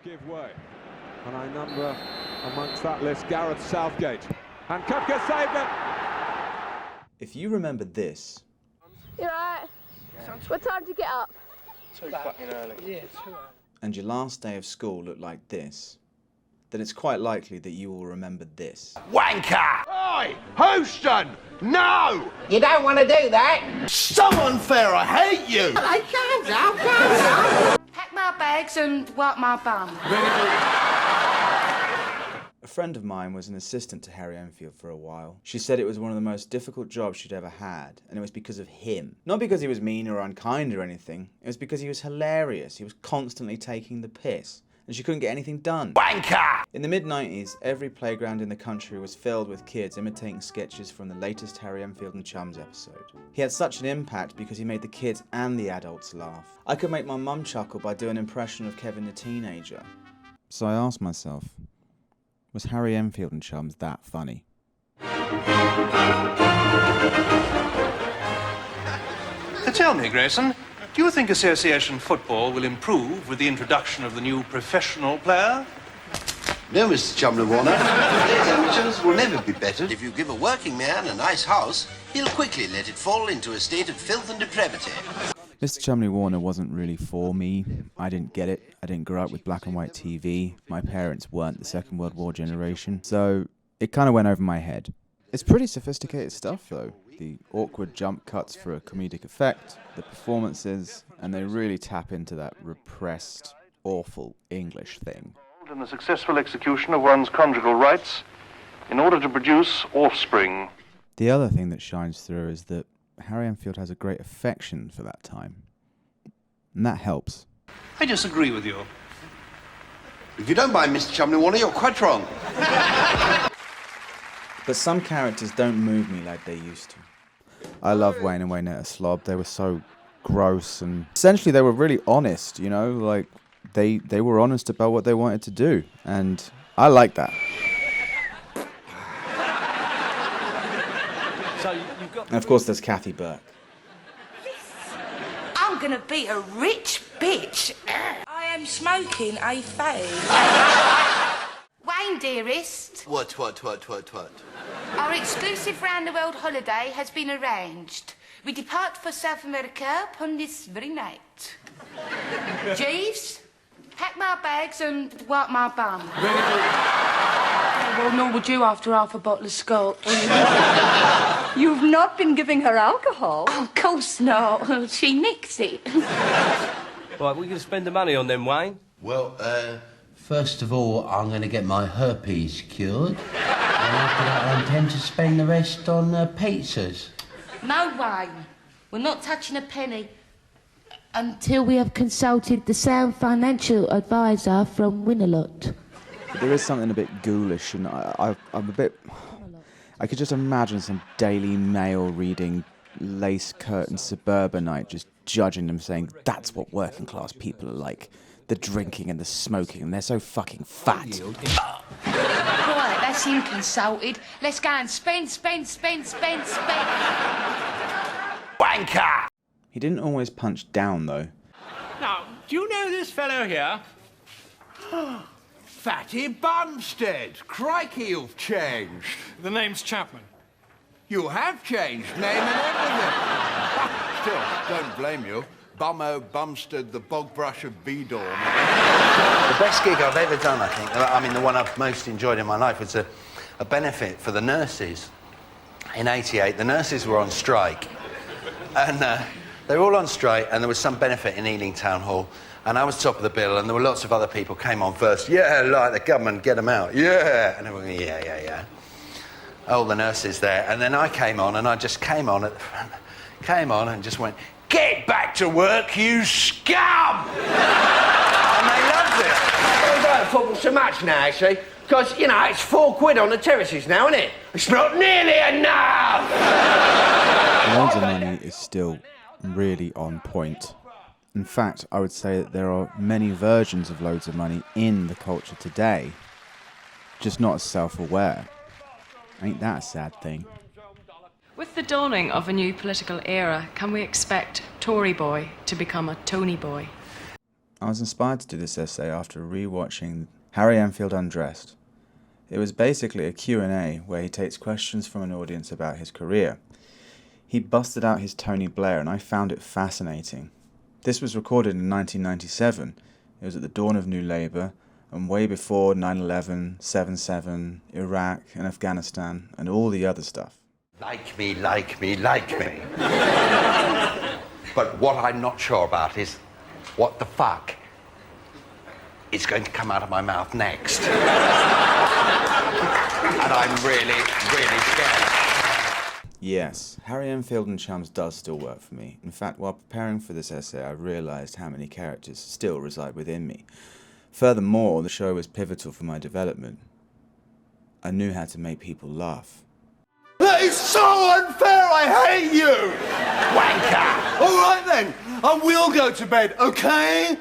give way. And I number amongst that list Gareth Southgate. And Kupka saved it! If you remember this... You're right. What time did you get up? Too fucking early. Yeah, too early. And your last day of school looked like this, then it's quite likely that you will remember this. Wanker! Oi! Houston! No! You don't want to do that. So unfair, I hate you! I can't. Pack my bags and wipe my bum. A friend of mine was an assistant to Harry Enfield for a while. She said it was one of the most difficult jobs she'd ever had, and it was because of him. Not because he was mean or unkind or anything, it was because he was hilarious. He was constantly taking the piss, and she couldn't get anything done. Wanker! In the mid-90s, every playground in the country was filled with kids imitating sketches from the latest Harry Enfield and Chums episode. He had such an impact because he made the kids and the adults laugh. I could make my mum chuckle by doing an impression of Kevin the Teenager. So I asked myself, was Harry Enfield and Chums that funny? Tell me, Grayson, do you think association football will improve with the introduction of the new professional player? No, Mr. Chumley-Warner. Amateurs will never be bettered. If you give a working man a nice house, he'll quickly let it fall into a state of filth and depravity. Mr. Chumley-Warner wasn't really for me. I didn't get it. I didn't grow up with black and white TV. My parents weren't the Second World War generation, so it kind of went over my head. It's pretty sophisticated stuff, though. The awkward jump cuts for a comedic effect, the performances, and they really tap into that repressed, awful English thing. In the successful execution of one's conjugal rights in order to produce offspring. The other thing that shines through is that Harry Enfield has a great affection for that time. And that helps. I disagree with you. If you don't mind, Mr. Chumley-Warner, you're quite wrong. But some characters don't move me like they used to. I love Wayne and Waynetta Slob. They were so gross, and essentially they were really honest, you know, like they were honest about what they wanted to do, and I like that. And of course there's Kathy Burke. I'm gonna be a rich bitch. I am smoking a fade. Wayne, dearest. What? Our exclusive round-the-world holiday has been arranged. We depart for South America upon this very night. Jeeves, pack my bags and wipe my bum. Well, nor would you after half a bottle of scotch. You've not been giving her alcohol. Oh, of course not. She nicks it. Right, we're going to spend the money on them, Wayne. Well, first of all, I'm going to get my herpes cured. And after that, I intend to spend the rest on pizzas. No, Wayne. We're not touching a penny until we have consulted the sound financial advisor from Winalot. But there is something a bit ghoulish, and I'm a bit... I could just imagine some Daily Mail reading lace curtain suburbanite just judging them, saying that's what working class people are like. The drinking and the smoking, and they're so fucking fat. Right, that's him consulted. Let's go and spend. Wanker! He didn't always punch down, though. Now, do you know this fellow here? Fatty Bumstead. Crikey, you've changed. The name's Chapman. You have changed, name and everything. Still, don't blame you. Bummo Bumstead, the bog brush of Beedorm. The best gig I've ever done, I think, I mean, the one I've most enjoyed in my life was a benefit for the nurses. In '88, the nurses were on strike. And they were all on strike, and there was some benefit in Ealing Town Hall. And I was top of the bill, and there were lots of other people came on first. Yeah, like the government, get them out. Yeah. And everyone, yeah. All the nurses there. And then I came on, and I just came on at the front. Came on and just went, "Get back to work, you scum!" And they loved it. I don't go to football so much now, see? Because, you know, it's £4 on the terraces now, isn't it? It's not nearly enough! Loads of Money is still really on point. In fact, I would say that there are many versions of Loads of Money in the culture today, just not as self-aware. Ain't that a sad thing? With the dawning of a new political era, can we expect Tory boy to become a Tony boy? I was inspired to do this essay after re-watching Harry Enfield Undressed. It was basically a Q&A where he takes questions from an audience about his career. He busted out his Tony Blair and I found it fascinating. This was recorded in 1997. It was at the dawn of New Labour and way before 9/11, 7/7, Iraq and Afghanistan and all the other stuff. Like me, like me, like me. But what I'm not sure about is what the fuck is going to come out of my mouth next. And I'm really, really scared. Yes, Harry Enfield and Chums does still work for me. In fact, while preparing for this essay, I realised how many characters still reside within me. Furthermore, the show was pivotal for my development. I knew how to make people laugh. That is so unfair, I hate you! Wanker! All right then, I will go to bed, okay?